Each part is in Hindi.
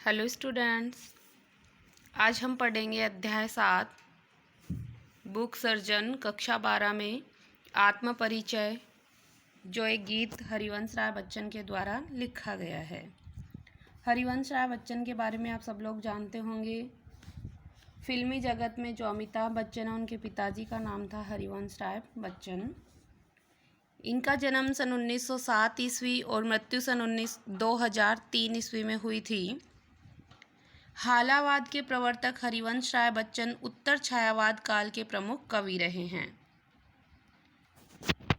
हेलो स्टूडेंट्स, आज हम पढ़ेंगे अध्याय 7 बुक सर्जन कक्षा 12 में आत्म परिचय, जो एक गीत हरिवंश राय बच्चन के द्वारा लिखा गया है। हरिवंश राय बच्चन के बारे में आप सब लोग जानते होंगे। फिल्मी जगत में जो अमिताभ बच्चन है, उनके पिताजी का नाम था हरिवंश राय बच्चन। इनका जन्म सन 1907 ईस्वी और मृत्यु सन 2003 ईस्वी में हुई थी। हालावाद के प्रवर्तक हरिवंश राय बच्चन उत्तर छायावाद काल के प्रमुख कवि रहे हैं।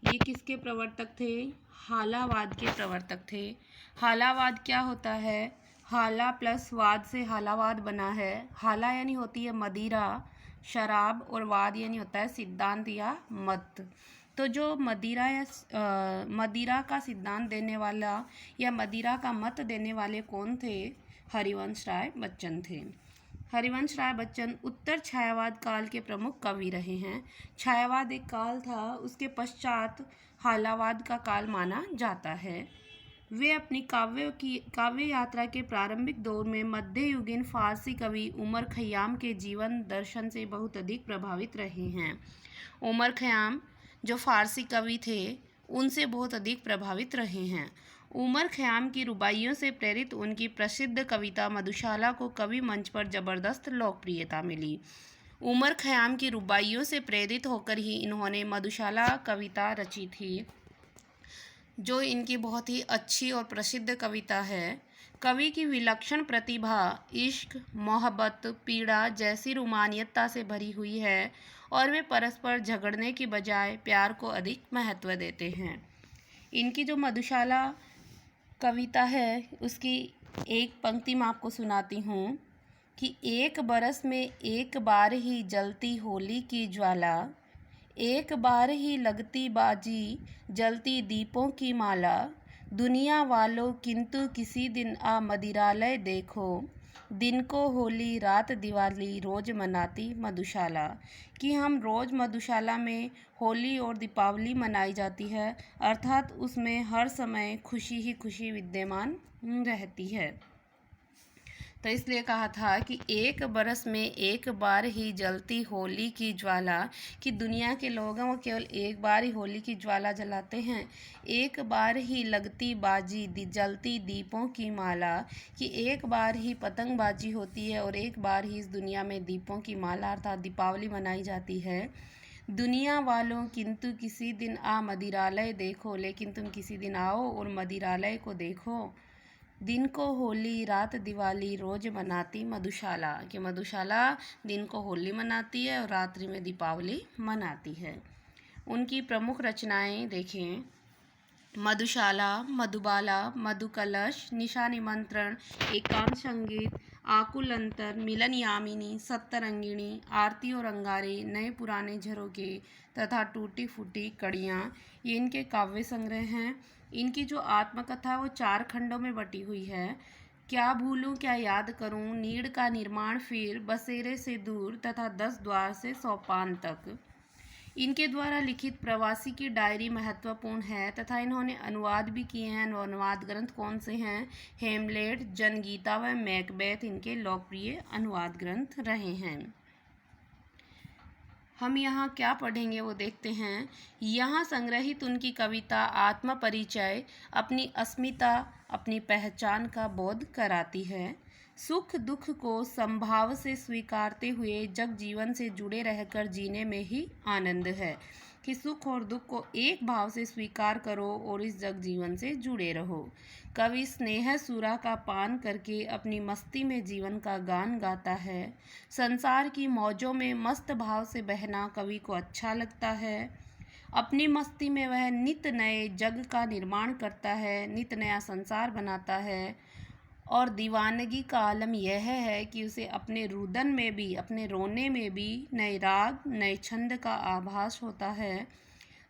ये किसके प्रवर्तक थे? हालावाद के प्रवर्तक थे। हालावाद क्या होता है? हाला प्लस वाद से हालावाद बना है। हाला यानी होती है मदिरा, शराब, और वाद यानी होता है सिद्धांत या मत। तो जो मदिरा का सिद्धांत देने वाला या मदिरा का मत देने वाले कौन थे? हरिवंश राय बच्चन थे। हरिवंश राय बच्चन उत्तर छायावाद काल के प्रमुख कवि रहे हैं। छायावाद एक काल था, उसके पश्चात हालावाद का काल माना जाता है। वे अपनी काव्य यात्रा के प्रारंभिक दौर में मध्ययुगीन फारसी कवि उमर खयाम के जीवन दर्शन से बहुत अधिक प्रभावित रहे हैं। उमर खयाम जो फारसी कवि थे, उनसे बहुत अधिक प्रभावित रहे हैं। उमर खयाम की रुबाइयों से प्रेरित उनकी प्रसिद्ध कविता मधुशाला को कवि मंच पर जबरदस्त लोकप्रियता मिली। उमर खयाम की रुबाइयों से प्रेरित होकर ही इन्होंने मधुशाला कविता रची थी, जो इनकी बहुत ही अच्छी और प्रसिद्ध कविता है। कवि की विलक्षण प्रतिभा इश्क, मोहब्बत, पीड़ा जैसी रोमानियता से भरी हुई है और वे परस्पर झगड़ने की बजाय प्यार को अधिक महत्व देते हैं। इनकी जो मधुशाला कविता है, उसकी एक पंक्ति मैं आपको सुनाती हूँ कि एक बरस में एक बार ही जलती होली की ज्वाला, एक बार ही लगती बाजी जलती दीपों की माला, दुनिया वालों किंतु किसी दिन आ मदिरालय देखो, दिन को होली रात दिवाली रोज मनाती मधुशाला। कि हम रोज़ मधुशाला में होली और दीपावली मनाई जाती है, अर्थात उसमें हर समय खुशी ही खुशी विद्यमान रहती है। तो इसलिए कहा था कि एक बरस में एक बार ही जलती होली की ज्वाला, कि दुनिया के लोग हैं वो केवल एक बार ही होली की ज्वाला जलाते हैं। एक बार ही लगती बाजी जलती दीपों की माला, कि एक बार ही पतंगबाजी होती है और एक बार ही इस दुनिया में दीपों की माला अर्थात दीपावली मनाई जाती है। दुनिया वालों किंतु किसी दिन आ मदिरालय देखो, लेकिन तुम किसी दिन आओ और मदिरालय को देखो। दिन को होली रात दिवाली रोज मनाती मधुशाला, कि मधुशाला दिन को होली मनाती है और रात्रि में दीपावली मनाती है। उनकी प्रमुख रचनाएं देखें: मधुशाला, मधुबाला, मधुकलश, निशा निमंत्रण, एकांत संगीत, आकुल अंतर, मिलन यामिनी, सप्तरंगिणी, आरती और अंगारे, नए पुराने झरोके तथा टूटी फूटी कड़ियाँ, ये इनके काव्य संग्रह हैं। इनकी जो आत्मकथा वो 4 खंडों में बटी हुई है। क्या भूलूं क्या याद करूं, नीड़ का निर्माण, फिर बसेरे से दूर तथा 10 द्वार से सोपान तक। इनके द्वारा लिखित प्रवासी की डायरी महत्वपूर्ण है तथा इन्होंने अनुवाद भी किए हैं। अनुवाद ग्रंथ कौन से हैं? हेमलेट, जनगीता व मैकबेथ इनके लोकप्रिय अनुवाद ग्रंथ रहे हैं। हम यहाँ क्या पढ़ेंगे वो देखते हैं। यहाँ संग्रहित उनकी कविता आत्म परिचय अपनी अस्मिता, अपनी पहचान का बोध कराती है। सुख दुख को समभाव से स्वीकारते हुए जग जीवन से जुड़े रहकर जीने में ही आनंद है, कि सुख और दुख को एक भाव से स्वीकार करो और इस जग जीवन से जुड़े रहो। कवि स्नेह सूरा का पान करके अपनी मस्ती में जीवन का गान गाता है। संसार की मौजों में मस्त भाव से बहना कवि को अच्छा लगता है। अपनी मस्ती में वह नित नए जग का निर्माण करता है, नित नया संसार बनाता है। और दीवानगी का आलम यह है कि उसे अपने रुदन में भी, अपने रोने में भी नए राग, नए छंद का आभास होता है।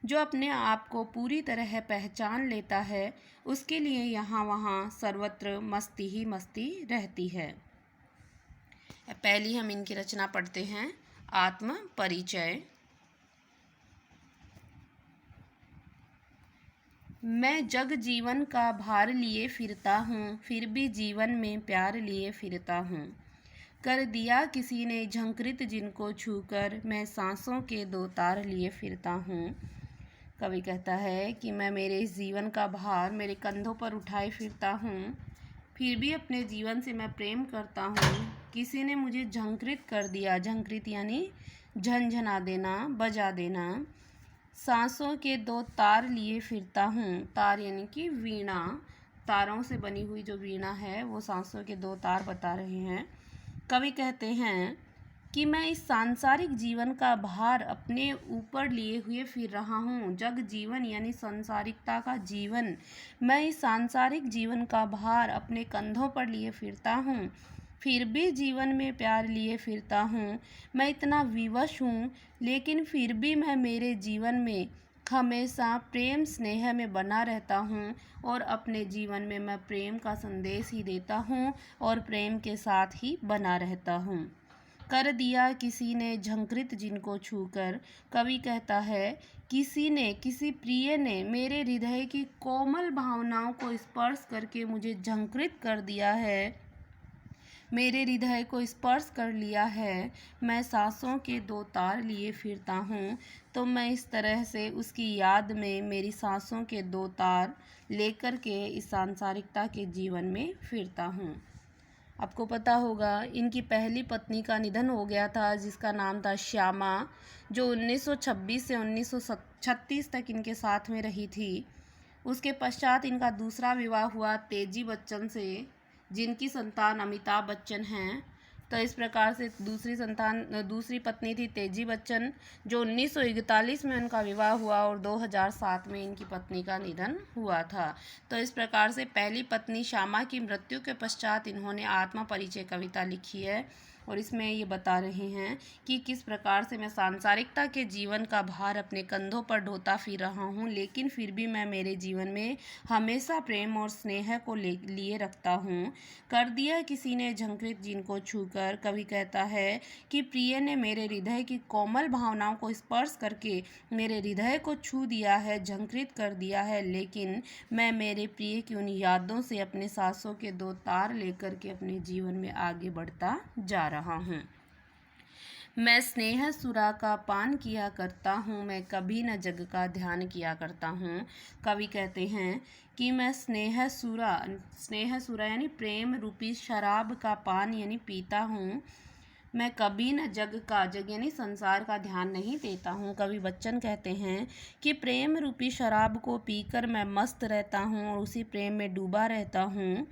जो अपने आप को पूरी तरह पहचान लेता है, उसके लिए यहाँ वहाँ सर्वत्र मस्ती ही मस्ती रहती है। पहली हम इनकी रचना पढ़ते हैं, आत्म परिचय। मैं जग जीवन का भार लिए फिरता हूँ, फिर भी जीवन में प्यार लिए फिरता हूँ। कर दिया किसी ने झंकृत जिनको छूकर, मैं सांसों के दो तार लिए फिरता हूँ। कवि कहता है कि मैं मेरे इस जीवन का भार मेरे कंधों पर उठाए फिरता हूँ, फिर भी अपने जीवन से मैं प्रेम करता हूँ। किसी ने मुझे झंकृत कर दिया, झंकृत यानी झनझना देना, बजा देना। सांसों के दो तार लिए फिरता हूँ, तार यानी कि वीणा, तारों से बनी हुई जो वीणा है वो सांसों के दो तार बता रहे हैं। कवि कहते हैं कि मैं इस सांसारिक जीवन का भार अपने ऊपर लिए हुए फिर रहा हूँ। जग जीवन यानी सांसारिकता का जीवन, मैं इस सांसारिक जीवन का भार अपने कंधों पर लिए फिरता हूँ, फिर भी जीवन में प्यार लिए फिरता हूँ। मैं इतना विवश हूँ, लेकिन फिर भी मैं मेरे जीवन में हमेशा प्रेम स्नेह में बना रहता हूँ और अपने जीवन में मैं प्रेम का संदेश ही देता हूँ और प्रेम के साथ ही बना रहता हूँ। कर दिया किसी ने झंकृत जिनको छूकर, कवि कहता है किसी ने, किसी प्रिय ने मेरे हृदय की कोमल भावनाओं को स्पर्श करके मुझे झंकृत कर दिया है, मेरे हृदय को स्पर्श कर लिया है। मैं सांसों के दो तार लिए फिरता हूँ, तो मैं इस तरह से उसकी याद में मेरी सांसों के दो तार लेकर के इस सांसारिकता के जीवन में फिरता हूँ। आपको पता होगा इनकी पहली पत्नी का निधन हो गया था, जिसका नाम था श्यामा, जो 1926 से 1936 तक इनके साथ में रही थी। उसके पश्चात इनका दूसरा विवाह हुआ तेजी बच्चन से, जिनकी संतान अमिताभ बच्चन हैं। तो इस प्रकार से दूसरी पत्नी थी तेजी बच्चन, जो 1941 में उनका विवाह हुआ और 2007 में इनकी पत्नी का निधन हुआ था। तो इस प्रकार से पहली पत्नी श्यामा की मृत्यु के पश्चात इन्होंने आत्मा परिचय कविता लिखी है और इसमें ये बता रहे हैं कि किस प्रकार से मैं सांसारिकता के जीवन का भार अपने कंधों पर ढोता फिर रहा हूँ, लेकिन फिर भी मैं मेरे जीवन में हमेशा प्रेम और स्नेह को लिए रखता हूँ। कर दिया किसी ने झंकृत जिनको छूकर, कवि कहता है कि प्रिय ने मेरे हृदय की कोमल भावनाओं को स्पर्श करके मेरे हृदय को छू दिया है, झंकृत कर दिया है, लेकिन मैं मेरे प्रिय की उन यादों से अपने सांसों के दो तार लेकर के अपने जीवन में आगे बढ़ता जा रहा हूँ। मैं स्नेह सुरा का पान किया करता हूँ, मैं कभी न जग का ध्यान किया करता हूँ। कवि कहते हैं कि मैं स्नेह सुरा यानी प्रेम रूपी शराब का पान यानी पीता हूँ, मैं कभी न जग यानी संसार का ध्यान नहीं देता हूँ। कवि बच्चन कहते हैं कि प्रेम रूपी शराब को पीकर मैं मस्त रहता हूँ और उसी प्रेम में डूबा रहता हूँ।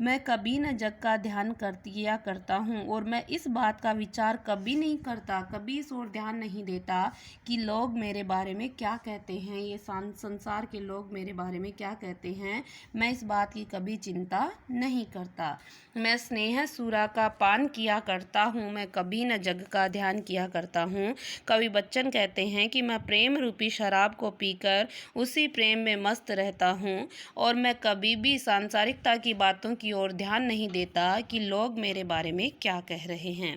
मैं कभी न जग का ध्यान किया करता हूँ और मैं इस बात का विचार कभी नहीं करता, कभी इस ओर ध्यान नहीं देता कि लोग मेरे बारे में क्या कहते हैं, ये संसार के लोग मेरे बारे में क्या कहते हैं। मैं इस बात की कभी चिंता नहीं करता। मैं स्नेह सुरा का पान किया करता हूँ, मैं कभी न जग का ध्यान किया करता हूँ। कवि बच्चन कहते हैं कि मैं प्रेम रूपी शराब को पीकर उसी प्रेम में मस्त रहता हूँ और मैं कभी भी सांसारिकता की बातों की ओर ध्यान नहीं देता कि लोग मेरे बारे में क्या कह रहे हैं।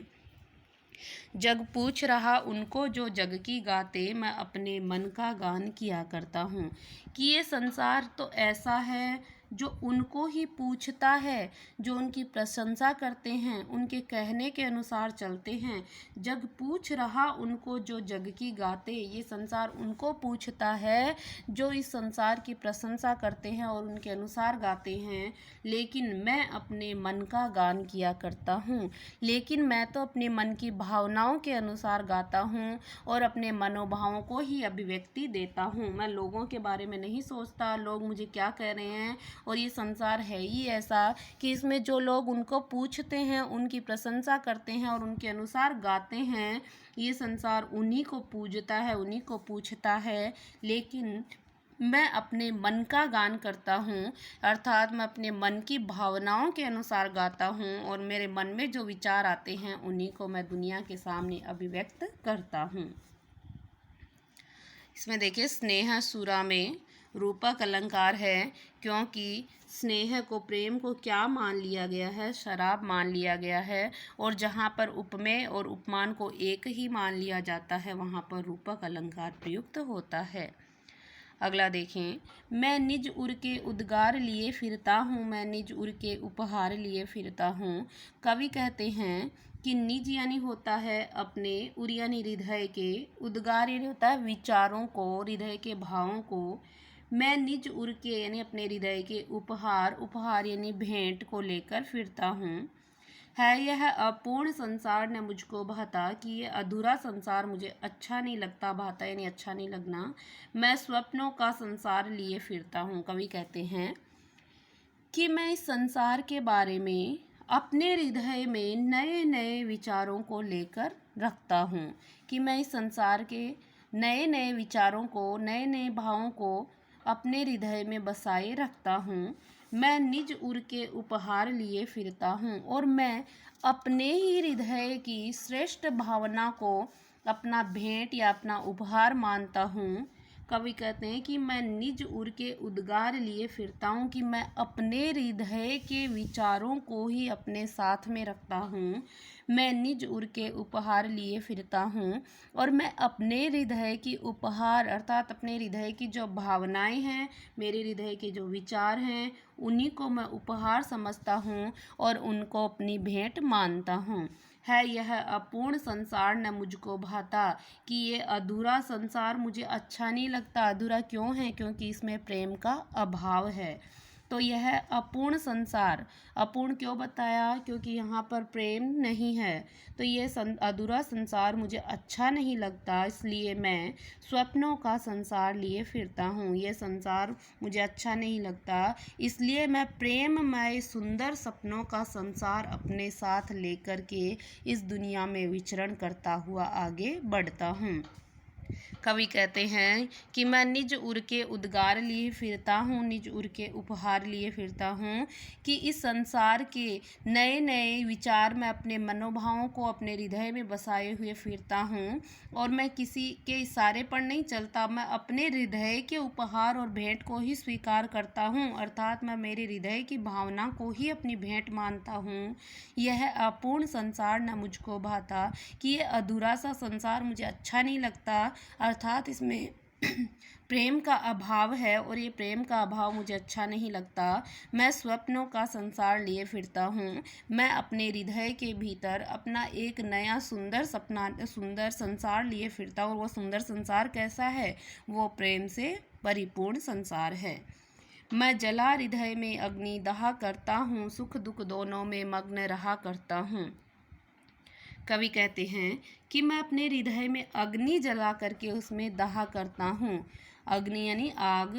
जग पूछ रहा उनको जो जग की गाते, मैं अपने मन का गान किया करता हूँ। कि ये संसार तो ऐसा है जो उनको ही पूछता है, जो उनकी प्रशंसा करते हैं, उनके कहने के अनुसार चलते हैं। जग पूछ रहा उनको जो जग की गाते, ये संसार उनको पूछता है जो इस संसार की प्रशंसा करते हैं और उनके अनुसार गाते हैं। लेकिन मैं अपने मन का गान किया करता हूँ, लेकिन मैं तो अपने मन की भावनाओं के अनुसार गाता हूँ और अपने मनोभावों को ही अभिव्यक्ति देता हूँ। मैं लोगों के बारे में नहीं सोचता लोग मुझे क्या कह रहे हैं, और ये संसार है ही ऐसा कि इसमें जो लोग उनको पूछते हैं, उनकी प्रशंसा करते हैं और उनके अनुसार गाते हैं, ये संसार उन्हीं को पूजता है, उन्हीं को पूछता है। लेकिन मैं अपने मन का गान करता हूँ, अर्थात मैं अपने मन की भावनाओं के अनुसार गाता हूँ और मेरे मन में जो विचार आते हैं उन्हीं को मैं दुनिया के सामने अभिव्यक्त करता हूँ। इसमें देखिए स्नेह सुरा में रूपक अलंकार है, क्योंकि स्नेह को, प्रेम को क्या मान लिया गया है, शराब मान लिया गया है। और जहाँ पर उपमेय और उपमान को एक ही मान लिया जाता है, वहाँ पर रूपक अलंकार प्रयुक्त होता है। अगला देखें, मैं निज उर के उद्गार लिए फिरता हूँ, मैं निज उर के उपहार लिए फिरता हूँ। कवि कहते हैं कि निज यानी होता है अपने, उर यानी हृदय के, उद्गार यानी होता है विचारों को, हृदय के भावों को। मैं निज उर के यानी अपने हृदय के उपहार, उपहार यानी भेंट को लेकर फिरता हूँ। है यह अपूर्ण संसार न मुझको भाता, कि ये अधूरा संसार मुझे अच्छा नहीं लगता, भाता यानी अच्छा नहीं लगना। मैं स्वप्नों का संसार लिए फिरता हूँ। कवि कहते हैं कि मैं इस संसार के बारे में अपने हृदय में नए नए विचारों को लेकर रखता हूँ, कि मैं इस संसार के नए नए विचारों को, नए नए भावों को अपने हृदय में बसाए रखता हूँ। मैं निज उर के उपहार लिए फिरता हूँ, और मैं अपने ही हृदय की श्रेष्ठ भावना को अपना भेंट या अपना उपहार मानता हूँ। कवि कहते हैं कि मैं निज उर के उद्गार लिए फिरता हूँ, कि मैं अपने हृदय के विचारों को ही अपने साथ में रखता हूँ। मैं निज उर के उपहार लिए फिरता हूँ, और मैं अपने हृदय की उपहार अर्थात अपने हृदय की जो भावनाएं हैं, मेरे हृदय के जो विचार हैं, उन्हीं को मैं उपहार समझता हूँ और उनको अपनी भेंट मानता हूँ। है यह अपूर्ण संसार न मुझको भाता, कि ये अधूरा संसार मुझे अच्छा नहीं लगता। अधूरा क्यों है? क्योंकि इसमें प्रेम का अभाव है। तो यह अपूर्ण संसार, अपूर्ण क्यों बताया? क्योंकि यहाँ पर प्रेम नहीं है। तो ये अधूरा संसार मुझे अच्छा नहीं लगता, इसलिए मैं स्वप्नों का संसार लिए फिरता हूँ। ये संसार मुझे अच्छा नहीं लगता, इसलिए मैं प्रेममय सुंदर सपनों का संसार अपने साथ लेकर के इस दुनिया में विचरण करता हुआ आगे बढ़ता हूँ। कवि कहते हैं कि मैं निज उर के उद्गार लिए फिरता हूँ, निज उर के उपहार लिए फिरता हूँ, कि इस संसार के नए नए विचार मैं अपने मनोभावों को अपने हृदय में बसाए हुए फिरता हूँ, और मैं किसी के इशारे पर नहीं चलता। मैं अपने हृदय के उपहार और भेंट को ही स्वीकार करता हूँ, अर्थात मैं मेरे हृदय की भावना को ही अपनी भेंट मानता हूँ। यह अपूर्ण संसार न मुझको भाता, कि ये अधूरा सा संसार मुझे अच्छा नहीं लगता, अर्थात इसमें प्रेम का अभाव है, और ये प्रेम का अभाव मुझे अच्छा नहीं लगता। मैं स्वप्नों का संसार लिए फिरता हूँ। मैं अपने हृदय के भीतर अपना एक नया सुंदर संसार लिए फिरता हूँ। और वो सुंदर संसार कैसा है? वो प्रेम से परिपूर्ण संसार है। मैं जला हृदय में अग्नि दहा करता हूँ, सुख दुख दोनों में मग्न रहा करता हूँ। कवि कहते हैं कि मैं अपने हृदय में अग्नि जला करके उसमें दहा करता हूँ। अग्नि यानी आग,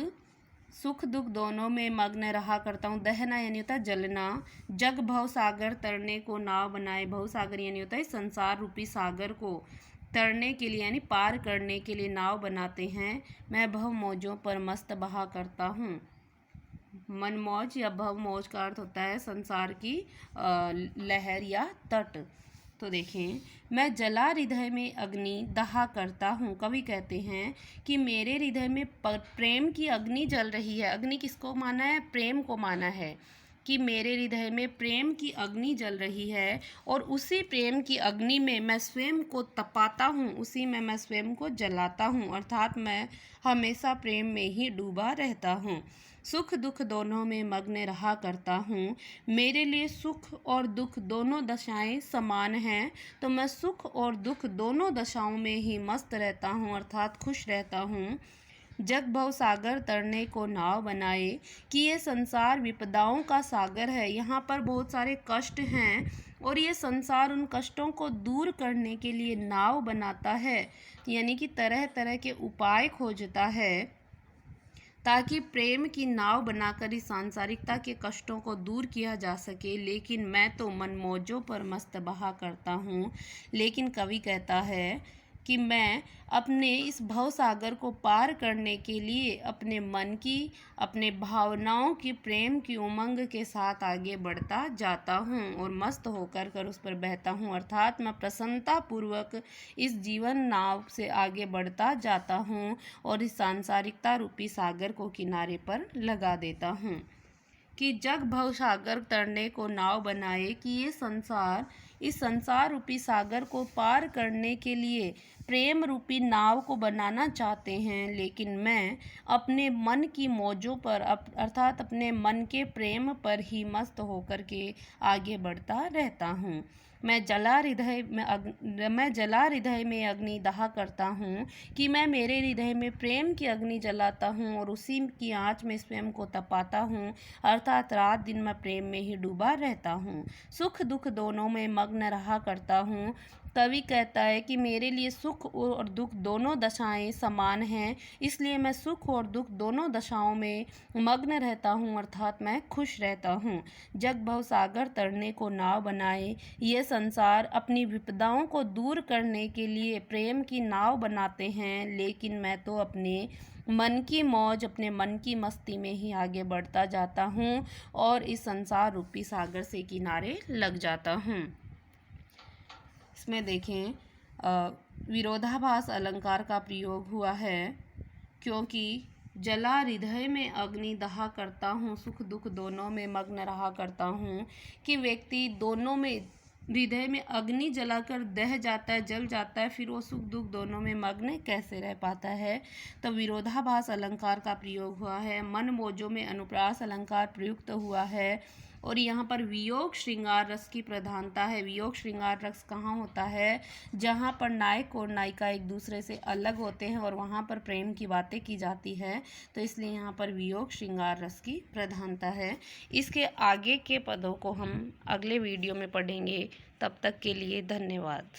सुख दुख दोनों में मग्न रहा करता हूँ। दहना यानी होता है जलना। जग भव सागर तरने को नाव बनाए, भव सागर यानी होता है संसार रूपी सागर को तरने के लिए यानी पार करने के लिए नाव बनाते हैं। मैं भव मौजों पर मस्त बहा करता हूँ। मन मौज या भव मौज का अर्थ होता है संसार की लहर या तट। तो देखें, मैं जला हृदय में अग्नि दहा करता हूँ। कवि कहते हैं कि मेरे हृदय में प्रेम की अग्नि जल रही है। अग्नि किसको माना है? प्रेम को माना है, कि मेरे हृदय में प्रेम की अग्नि जल रही है, और उसी प्रेम की अग्नि में मैं स्वयं को तपाता हूँ, उसी में मैं स्वयं को जलाता हूँ, अर्थात मैं हमेशा प्रेम में ही डूबा रहता हूँ। सुख दुख दोनों में मग्न रहा करता हूँ। मेरे लिए सुख और दुख दोनों दशाएं समान हैं, तो मैं सुख और दुख दोनों दशाओं में ही मस्त रहता हूँ, अर्थात खुश रहता हूँ। जग भव सागर तरने को नाव बनाए, कि ये संसार विपदाओं का सागर है। यहाँ पर बहुत सारे कष्ट हैं, और ये संसार उन कष्टों को दूर करने के लिए नाव बनाता है, यानी कि तरह तरह के उपाय खोजता है, ताकि प्रेम की नाव बनाकर इस सांसारिकता के कष्टों को दूर किया जा सके। लेकिन मैं तो मनमौजों पर मस्त बहा करता हूँ। लेकिन कवि कहता है कि मैं अपने इस भव सागर को पार करने के लिए अपने मन की, अपने भावनाओं की, प्रेम की उमंग के साथ आगे बढ़ता जाता हूँ और मस्त होकर उस पर बहता हूँ, अर्थात मैं प्रसन्नता पूर्वक इस जीवन नाव से आगे बढ़ता जाता हूँ और इस सांसारिकता रूपी सागर को किनारे पर लगा देता हूँ। कि जग भव सागर तरने को नाव बनाए, कि ये संसार इस संसार रूपी सागर को पार करने के लिए प्रेम रूपी नाव को बनाना चाहते हैं, लेकिन मैं अपने मन की मौजों पर अर्थात अपने मन के प्रेम पर ही मस्त होकर के आगे बढ़ता रहता हूँ। मैं जला हृदय में अग्नि दहा करता हूँ कि मैं मेरे हृदय में प्रेम की अग्नि जलाता हूँ और उसी की आँच में स्वयं को तपाता हूँ, अर्थात रात दिन मैं प्रेम में ही डूबा रहता हूँ। सुख दुख दोनों में मग्न रहा करता हूँ। कवि कहता है कि मेरे लिए सुख और दुख दोनों दशाएं समान हैं, इसलिए मैं सुख और दुख दोनों दशाओं में मग्न रहता हूँ, अर्थात मैं खुश रहता हूँ। जग भव सागर तरने को नाव बनाए, ये संसार अपनी विपदाओं को दूर करने के लिए प्रेम की नाव बनाते हैं, लेकिन मैं तो अपने मन की मौज, अपने मन की मस्ती में ही आगे बढ़ता जाता हूँ और इस संसार रूपी सागर से किनारे लग जाता हूँ। इसमें देखें विरोधाभास अलंकार का प्रयोग हुआ है, क्योंकि जला हृदय में अग्नि दहा करता हूँ, सुख दुख दोनों में मग्न रहा करता हूँ, कि व्यक्ति दोनों में हृदय में अग्नि जलाकर दह जाता है, जल जाता है, फिर वो सुख दुख दोनों में मग्न कैसे रह पाता है। तो विरोधाभास अलंकार का प्रयोग हुआ है। मन मौजों में अनुप्रास अलंकार प्रयुक्त हुआ है और यहाँ पर वियोग श्रृंगार रस की प्रधानता है। वियोग श्रृंगार रस कहाँ होता है? जहाँ पर नायक और नायिका एक दूसरे से अलग होते हैं और वहाँ पर प्रेम की बातें की जाती है, तो इसलिए यहाँ पर वियोग श्रृंगार रस की प्रधानता है। इसके आगे के पदों को हम अगले वीडियो में पढ़ेंगे। तब तक के लिए धन्यवाद।